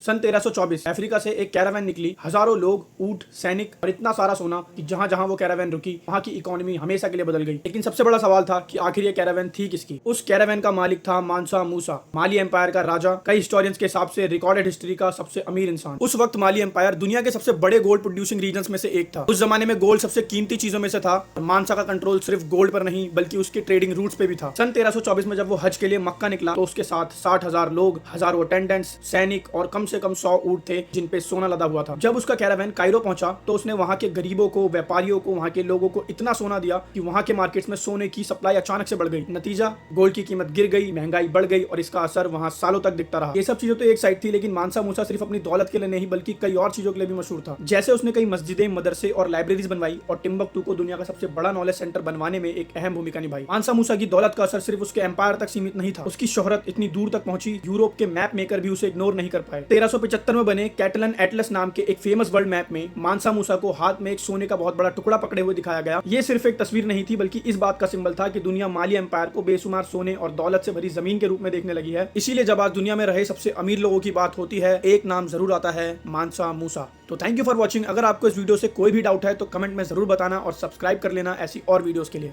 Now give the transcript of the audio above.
सन 1324 Africa से एक Caravan निकली, हजारों लोग, ऊंट, सैनिक और इतना सारा सोना कि जहां जहां वो कैरावैन रुकी वहां की इकोनॉमी हमेशा के लिए बदल गई। लेकिन सबसे बड़ा सवाल था कि आखिर ये कैरावैन थी किसकी। उस कैरावैन का मालिक था मानसा मूसा, माली एम्पायर का राजा, कई हिस्टोरियंस के हिसाब से रिकॉर्डेड हिस्ट्री का सबसे अमीर इंसान। उस वक्त माली एम्पायर दुनिया के सबसे बड़े गोल्ड प्रोड्यूसिंग रीजन में से एक था। उस जमाने में गोल्ड सबसे कीमती चीजों में से था और मानसा का कंट्रोल सिर्फ गोल्ड पर नहीं बल्कि उसके ट्रेडिंग रूट्स पे भी था। सन 1324 में जब वो हज के लिए मक्का निकला तो उसके साथ 60,000 लोग, हजारों अटेंडेंट्स, सैनिक और कम से कम 100 ऊंट थे जिन पे सोना लदा हुआ था। जब उसका कैरावैन कायरो पहुंचा तो उसने वहां के गरीबों को, व्यापारियों को, वहां के लोगों को इतना सोना दिया कि वहां के मार्केट्स में सोने की सप्लाई अचानक से बढ़ गई। नतीजा, गोल्ड की कीमत गिर गई, महंगाई बढ़ गई और इसका असर वहां सालों तक दिखता रहा। ये सब चीजें तो एक साइड थी, लेकिन मानसा मूसा सिर्फ अपनी दौलत के लिए नहीं बल्कि कई और चीजों के लिए भी मशहूर था। जैसे उसने कई मस्जिदें, मदरसे और लाइब्रेरीज बनवाई और टिम्बकटू को दुनिया का सबसे बड़ा नॉलेज सेंटर बनवाने में एक अहम भूमिका निभाई। मानसा मूसा की दौलत का असर सिर्फ उसके एम्पायर तक सीमित नहीं था, उसकी शोहरत इतनी दूर तक पहुंची, यूरोप के मैप मेकर भी उसे इग्नोर नहीं कर पाए। 1375 में बने कैटलन एटलस नाम के एक फेमस वर्ल्ड मैप में मानसा मूसा को हाथ में एक सोने का बहुत बड़ा टुकड़ा पकड़े हुए दिखाया गया। ये सिर्फ एक तस्वीर नहीं थी बल्कि इस बात का सिंबल था कि दुनिया माली एम्पायर को बेशुमार सोने और दौलत से भरी जमीन के रूप में देखने लगी है। इसीलिए जब आज दुनिया में रहे सबसे अमीर लोगों की बात होती है, एक नाम जरूर आता है, मानसा मूसा। तो थैंक यू फॉर वॉचिंग। अगर आपको इस वीडियो से कोई भी डाउट है तो कमेंट में जरूर बताना और सब्सक्राइब कर लेना ऐसी और वीडियोस के लिए।